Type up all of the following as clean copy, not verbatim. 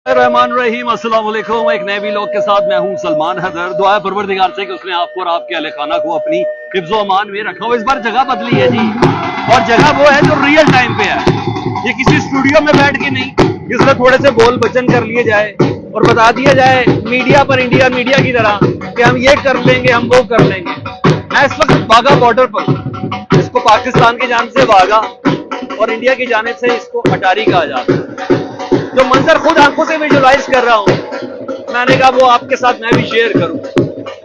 रहमान रहीम, अस्सलाम वालेकुम। एक नए व्लॉग के साथ मैं हूं सलमान हैदर। दुआ परवरदिगार से कि उसने आपको और आपके अहले खाना को अपनी हिफ्ज़ो अमान में रखा हो। इस बार जगह बदली है जी, और जगह वो है जो रियल टाइम पे है। ये किसी स्टूडियो में बैठ के नहीं, जिसमें थोड़े से बोल बचन कर लिए जाए और बता दिया जाए मीडिया पर इंडिया मीडिया की तरह कि हम ये कर लेंगे, हम वो कर लेंगे। मैं इस वक्त वाघा बॉर्डर पर हूं, इसको पाकिस्तान की जानिब से वाघा और इंडिया की जानिब से इसको अटारी कहा जाता है। जो मंजर खुद आंखों से विजुलाइज कर रहा हूं, मैंने कहा वो आपके साथ मैं भी शेयर करूं।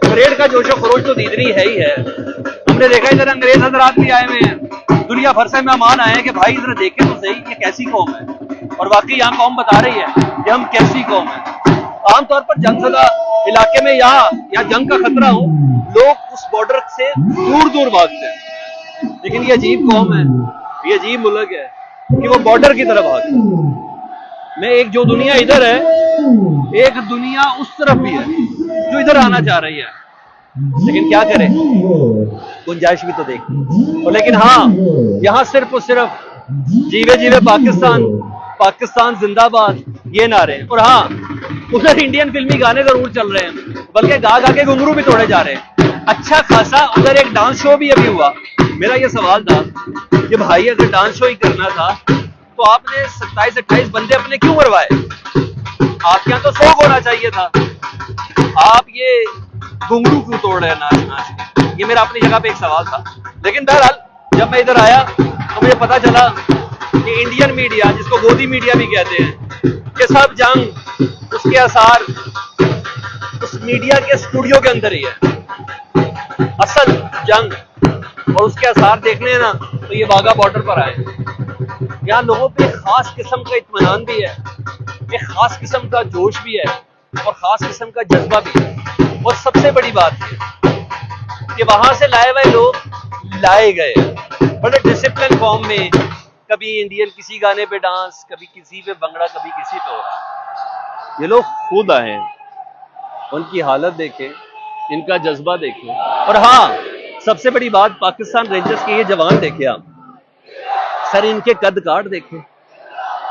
परेड का जोशो खरोश तो दीदरी है ही है। हमने देखा इधर अंग्रेज हजरात भी आए हुए हैं, दुनिया भर से मेहमान आए हैं कि भाई इधर देखें तो सही ये कैसी कौम है। और वाकई यहाँ कौम बता रही है कि हम कैसी कौम है। आमतौर पर जंगशुदा इलाके में यहाँ जंग का खतरा हो, लोग उस बॉर्डर से दूर दूर भागते हैं। लेकिन ये अजीब कौम है, ये अजीब मुल्क है कि वो बॉर्डर की तरफ भागते हैं। मैं एक जो दुनिया इधर है, एक दुनिया उस तरफ भी है जो इधर आना चाह रही है। लेकिन क्या करें, गुंजाइश भी तो देख। और लेकिन हाँ, यहाँ सिर्फ और सिर्फ जीवे जीवे पाकिस्तान, पाकिस्तान जिंदाबाद ये नारे हैं। और हाँ, उधर इंडियन फिल्मी गाने जरूर चल रहे हैं, बल्कि गा गा के घुंघरू भी तोड़े जा रहे हैं। अच्छा खासा उधर एक डांस शो भी अभी हुआ। मेरा ये सवाल था कि भाई अगर डांस शो ही करना था तो आपने 27-28 बंदे अपने क्यों मरवाए? आपके यहाँ तो 100 होना चाहिए था। आप ये घुंघरू क्यों तोड़ रहे हैं नाच नाच? ये मेरा अपनी जगह पे एक सवाल था। लेकिन बहरहाल जब मैं इधर आया तो मुझे पता चला कि इंडियन मीडिया, जिसको गोदी मीडिया भी कहते हैं, कि सब जंग उसके आसार उस मीडिया के स्टूडियो के अंदर ही है। असल जंग और उसके आसार देखने हैं ना तो ये वाघा बॉर्डर पर आए। यहाँ लोगों पे खास किस्म का इत्मीनान भी है, एक खास किस्म का जोश भी है और खास किस्म का जज्बा भी है। और सबसे बड़ी बात है कि वहां से लाए हुए लोग लाए गए बड़े डिसिप्लिन फॉर्म में। कभी इंडियन किसी गाने पे डांस, कभी किसी पे भंगड़ा, कभी किसी पे हो रहा। ये लोग खुद आए हैं, उनकी हालत देखें, इनका जज्बा देखें। और हाँ, सबसे बड़ी बात, पाकिस्तान रेंजर्स के ये जवान देखे आप, सर इनके कद काट देखे,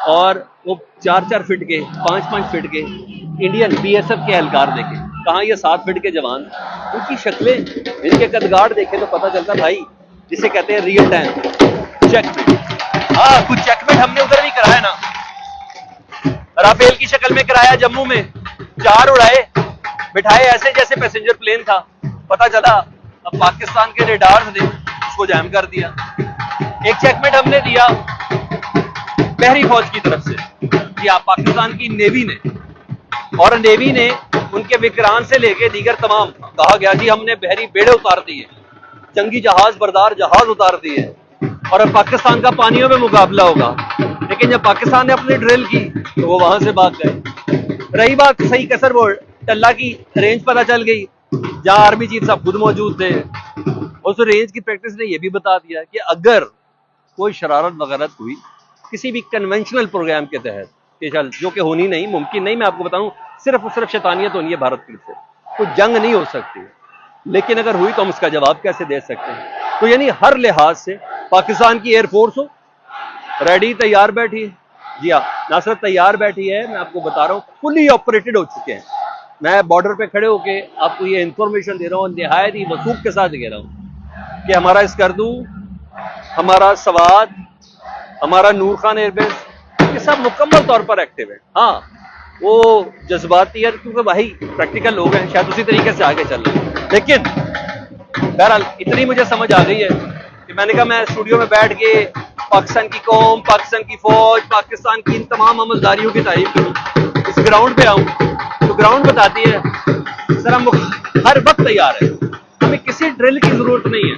और वो 4-4 फीट के, 5-5 फीट के इंडियन बीएसएफ के एहलकार देखे। कहाँ ये 7 फीट के जवान, उनकी शक्लें, इनके कदगाड़ देखे तो पता चलता भाई जिसे कहते हैं रियल टाइम चेकमेट। हाँ, कुछ चेकमेट हमने उधर भी कराया ना, राफेल की शक्ल में कराया जम्मू में। 4 उड़ाए, बिठाए ऐसे जैसे पैसेंजर प्लेन था। पता चला अब पाकिस्तान के रेडार्स ने उसको जैम कर दिया। एक चेकमेट हमने दिया बहरी फौज की तरफ से, कि पाकिस्तान की नेवी ने, और नेवी ने उनके विक्रांत से लेके दीगर तमाम कहा गया जी हमने बहरी बेड़े उतार दिए, जंगी जहाज बरदार जहाज उतार दिए, और अब पाकिस्तान का पानियों में मुकाबला होगा। लेकिन जब पाकिस्तान ने अपनी ड्रिल की तो वो वहां से भाग गए। रही बात सही कसर, वो टल्ला की रेंज पता चल गई जहां आर्मी चीफ साहब खुद मौजूद थे। उस रेंज की प्रैक्टिस ने यह भी बता दिया कि अगर कोई शरारत वगैरह हुई किसी भी कन्वेंशनल प्रोग्राम के तहत, जो कि होनी नहीं, मुमकिन नहीं, मैं आपको बताऊं, सिर्फ और सिर्फ शैतानियत होनी है भारत की तरफ से, तो जंग नहीं हो सकती। लेकिन अगर हुई तो हम उसका जवाब कैसे दे सकते हैं? तो यानी हर लिहाज से पाकिस्तान की एयरफोर्स हो रेडी, तैयार बैठी है। जी हाँ, ना सिर्फ तैयार बैठी है, मैं आपको बता रहा हूँ फुली ऑपरेटेड हो चुके हैं। मैं बॉर्डर पे खड़े होके आपको ये इंफॉर्मेशन दे रहा हूँ, निहायत ही वसूख के साथ कह रहा हूँ कि हमारा स्कर्दू, हमारा सवाद, हमारा नूर खान एयरबेस, ये सब मुकम्मल तौर पर एक्टिव है। हाँ, वो जज्बाती है क्योंकि भाई प्रैक्टिकल लोग हैं, शायद उसी तरीके से आगे चल रहे हैं। लेकिन बहरहाल इतनी मुझे समझ आ गई है कि मैंने कहा मैं स्टूडियो में बैठ के पाकिस्तान की कौम, पाकिस्तान की फौज, पाकिस्तान की इन तमाम अमलदारियों की तारीफ करूं, इस ग्राउंड पे आऊं तो ग्राउंड बताती है सर हम हर वक्त तैयार है। हमें किसी ड्रिल की जरूरत नहीं है,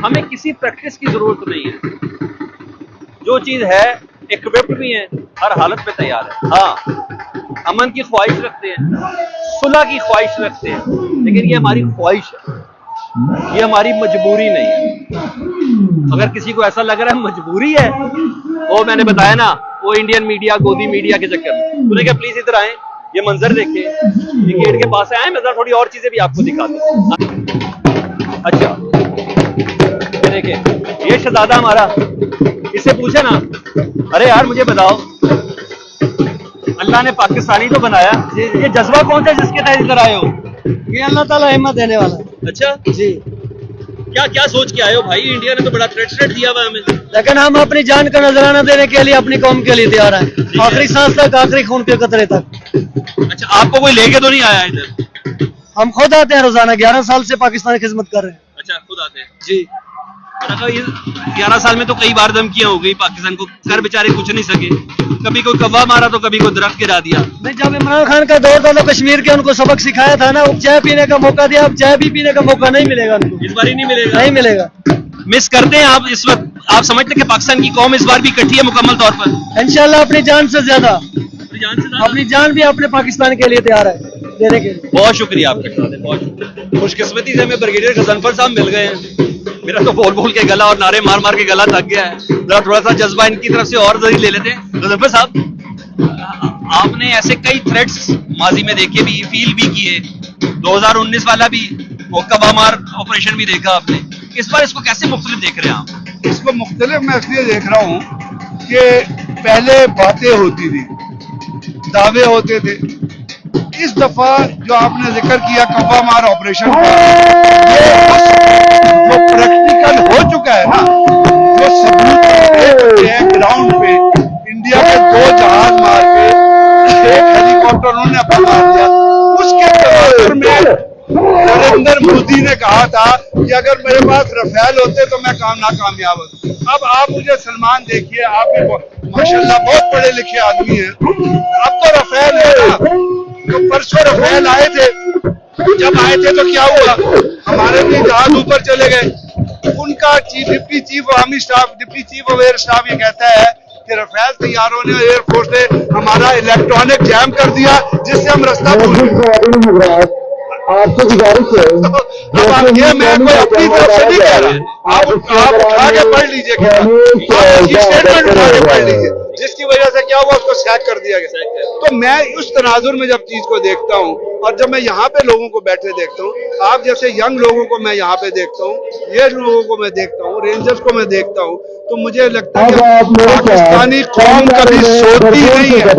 हमें किसी प्रैक्टिस की जरूरत नहीं है। जो चीज है इक्विप्ड भी है, हर हालत में तैयार है। हाँ, अमन की ख्वाहिश रखते हैं, सुलह की ख्वाहिश रखते हैं, लेकिन ये हमारी ख्वाहिश है, ये हमारी मजबूरी नहीं है। अगर किसी को ऐसा लग रहा है मजबूरी है, वो मैंने बताया ना, वो इंडियन मीडिया, गोदी मीडिया के चक्कर में। उन्होंने कहा प्लीज इधर आए, ये मंजर देखें, ये गेट के पास आए, मैं थोड़ी और चीजें भी आपको दिखाता हूं। अच्छा, देखिए ये शहजादा हमारा, इससे पूछे ना, अरे यार मुझे बताओ अल्लाह ने पाकिस्तानी तो बनाया, ये जज्बा कौन सा जिसके तहत इधर आए हो? ये अल्लाह ताला हिम्मत देने वाला। अच्छा, जी, क्या क्या सोच के आए हो भाई? इंडिया ने तो बड़ा थ्रेट दिया हुआ है हमें। लेकिन हम अपनी जान का नजराना देने के लिए अपनी कौम के लिए तैयार हैं, आखिरी सांस तक, आखिरी खून के कतरे तक। अच्छा, आपको कोई लेके तो नहीं आया इधर? हम खुद आते हैं रोजाना, 11 साल से पाकिस्तान की खिदमत कर रहे हैं। अच्छा, खुद आते हैं। जी, और ये 11 साल में तो कई बार धमकियां हो गई पाकिस्तान को, कर बेचारे कुछ नहीं सके। कभी कोई कौवा मारा तो कभी कोई दरख्त गिरा दिया। नहीं, जब इमरान खान का दौर था तो कश्मीर के उनको सबक सिखाया था ना, चाय पीने का मौका दिया, अब चाय भी पीने का मौका नहीं मिलेगा उनको, इस बार ही नहीं मिलेगा। नहीं मिलेगा। मिस करते हैं आप इस वक्त? आप समझते हैं कि पाकिस्तान की कौम इस बार भी इकट्ठी है मुकम्मल तौर पर? इंशाल्लाह अपनी जान से ज्यादा, जान से ज्यादा? अपनी जान भी अपने पाकिस्तान के लिए तैयार है देने के लिए। बहुत शुक्रिया आपके साथ, बहुत शुक्रिया। खुशकिस्मती से हमें ब्रिगेडियर गजनफर साहब मिल गए हैं। मेरा तो बोल के गला और नारे मार के गला थक गया है। जरा थोड़ा सा जज्बा इनकी तरफ से और जरूर ले लेते हैं। गजनफर साहब, आपने ऐसे कई थ्रेट्स माजी में देखे भी, फील भी किए, 2019 वाला भी, वो कबा मार ऑपरेशन भी देखा आपने। इस बार इसको कैसे मुख्तलिफ देख रहे हैं आप? इसको मुख्तलिफ मैं इसलिए देख रहा हूँ कि पहले बातें होती थी, दावे होते थे। इस दफा जो आपने जिक्र किया कब्बा मार ऑपरेशन का, जो प्रैक्टिकल हो चुका है ना, जो सबूत है ग्राउंड पे, इंडिया के 2 जहाज मार के 1 हेलीकॉप्टर उन्होंने अपना मार दिया। उसके तनाजुर में नरेंद्र मोदी ने कहा था कि अगर मेरे पास रफेल होते तो मैं नाकामयाब होता। अब आप मुझे सलमान देखिए, आप भी माशाल्लाह बहुत पढ़े लिखे आदमी हैं, अब तो रफेल है ना। तो परसों रफेल आए थे, जब आए थे तो क्या हुआ, हमारे भी जहाज ऊपर चले गए। उनका deputy chief army staff, deputy chief of air staff ये कहता है कि रफेल तैयार होने एयरफोर्स ने हमारा इलेक्ट्रॉनिक जैम कर दिया, जिससे हम रास्ता भूल गए। आपसे गुजारिश है, अब आप ये मैं कोई अपनी तरफ से नहीं कह रहा, आप उठा के पढ़ लीजिए, स्टेटमेंट उठा के पढ़ लीजिए, जिसकी वजह से क्या हुआ, उसको सैक कर दिया गया। तो मैं उस तनाजुर में जब चीज को देखता हूँ, और जब मैं यहाँ पे लोगों को बैठे देखता हूँ, आप जैसे यंग लोगों को मैं यहाँ पे देखता हूँ, ये लोगों को मैं देखता हूँ, रेंजर्स को मैं देखता हूँ, तो मुझे लगता है कि पाकिस्तानी कौम कभी सोती नहीं है,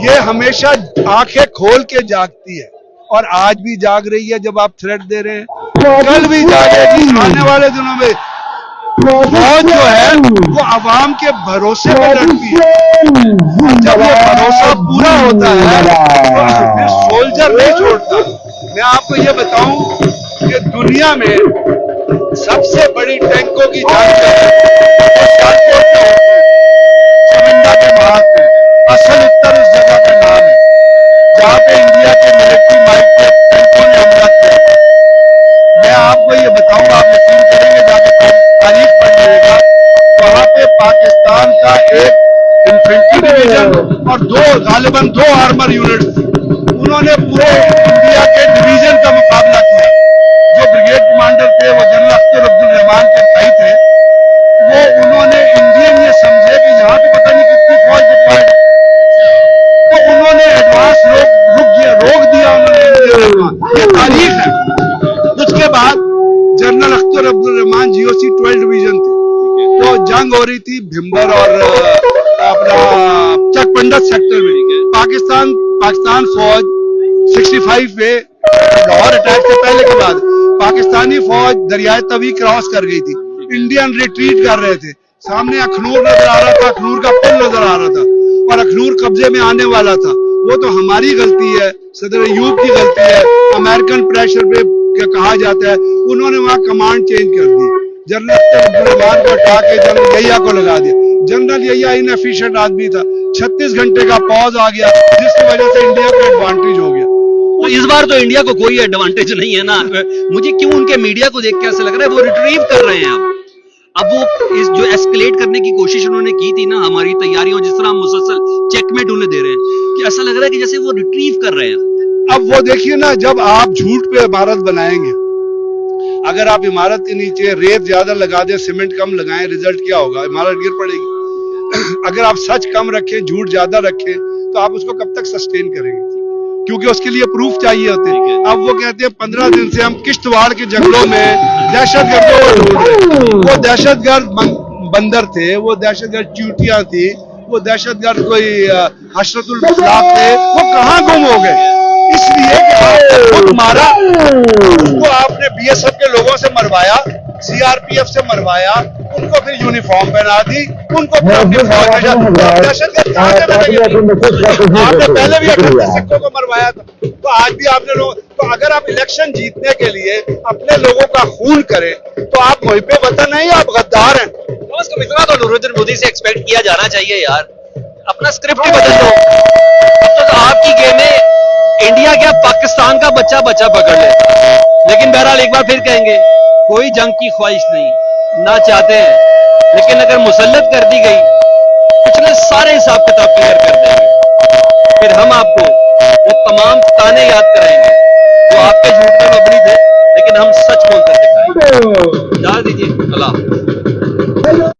ये हमेशा आंखें खोल के जागती है, और आज भी जाग रही है। जब आप थ्रेट दे रहे हैं, कल भी जागेगी। आने वाले दिनों में फौज जो है वो आवाम के भरोसे पर लड़ती है, और जब ये भरोसा पूरा होता है तो फिर सोल्जर नहीं छोड़ता। मैं आपको ये बताऊं कि दुनिया में सबसे बड़ी टैंकों की जांच चमिंदा के महाज में, असल उत्तर उस जगह का नाम है जहाँ पे इंडिया के मिलिट्री माइट पे टैंकों ने हमला किया। मैं आपको ये बताऊंगा, आप यकीन करेंगे, जाके तारीख पढ़ लीजिएगा, वहां पे पाकिस्तान का एक इन्फेंट्री डिवीजन और गालिबन 2 आर्मर यूनिट्स थी, उन्होंने पूरे इंडिया के डिवीजन का मुकाबला किया। जो ब्रिगेड कमांडर थे वो जनरल अख्तर अब्दुल रहमान के भाई थे, वो उन्होंने इंडियन ये समझे कि यहाँ पे पता नहीं कितनी फौज डिप्लॉयड, तो उन्होंने एडवांस रोक दिया उन्होंने। ये तारीख है। उसके बाद general Akhtar Abdul Rahman GOC 12 division थे, तो जंग हो रही थी भिम्बर और अपना चकपंडत सेक्टर में। पाकिस्तान फौज 65 पे लाहौर अटैक से पहले के बाद पाकिस्तानी फौज दरियाए तवी क्रॉस कर गई थी, इंडियन रिट्रीट कर रहे थे, सामने अखनूर नजर आ रहा था, अखनूर का पुल नजर आ रहा था, और अखनूर कब्जे में आने वाला था। वो तो हमारी गलती है, सदर अयूब की गलती है, अमेरिकन प्रेशर पे कहा जाता है, उन्होंने वहां कमांड चेंज कर दी, जनरल अब्दुल रहमान को हटा के जनरल यहिया को लगा दिया। जनरल यहिया इनएफिशिएंट आदमी था, 36 घंटे का पॉज आ गया, जिसकी वजह से इंडिया को एडवांटेज हो गया। तो इस बार तो इंडिया को कोई एडवांटेज नहीं है ना। मुझे क्यों उनके मीडिया को देख के ऐसा लग रहा है वो रिट्रीव कर रहे हैं। अब वो इस जो एस्केलेट करने की कोशिश उन्होंने की थी ना हमारी तैयारियों, जिस तरह हम मुसलसल चेकमेट उन्हें दे रहे हैं, कि ऐसा लग रहा है कि जैसे वो रिट्रीव कर रहे हैं। अब वो देखिए ना, जब आप झूठ पे इमारत बनाएंगे, अगर आप इमारत के नीचे रेत ज्यादा लगा दे, सीमेंट कम लगाएं, रिजल्ट क्या होगा? इमारत गिर पड़ेगी। अगर आप सच कम रखें, झूठ ज्यादा रखें, तो आप उसको कब तक सस्टेन करेंगे? क्योंकि उसके लिए प्रूफ चाहिए होते हैं। अब वो कहते हैं 15 दिन से हम किश्तवाड़ के जंगलों में दहशतगर्दों को ढूंढ रहे हैं। वो दहशतगर्द बंदर थे, वो दहशतगर्द चींटियां थी, वो दहशतगर्द कोई हशरतुल इस्लाम थे, वो कहाँ गुम हो गए? इसलिए कि आपने खुद मारा, उनको आपने बीएसएफ के लोगों से मरवाया, सीआरपीएफ से मरवाया, उनको फिर यूनिफॉर्म पहना दी, उनको फिर अपनी फौज में दहशतगर्द कहाँ से बनेंगे? आपने पहले भी 38 सिखों को मरवाया था, तो आज भी आपने लोग, तो अगर आप इलेक्शन जीतने के लिए अपने लोगों का खून करें तो आप मुहिब्बे वतन नहीं, आप गद्दार हैं। कम से कम इतना तो नूरुद्दीन मोदी से एक्सपेक्ट किया जाना चाहिए यार, अपना स्क्रिप्ट ही बदल दो। अब तो आपकी गेम है इंडिया क्या पाकिस्तान का बच्चा बच्चा पकड़ ले। लेकिन बहरहाल एक बार फिर कहेंगे कोई जंग की ख्वाहिश नहीं, ना चाहते हैं, लेकिन अगर मुसल्लत कर दी गई पिछले सारे हिसाब किताब क्लियर कर देंगे, फिर हम आपको वो तमाम ताने याद कराएंगे जो आपके झूठ में मबनी थे, लेकिन हम सच बोलकर दिखाएंगे। जा दीजिए, अल्लाह।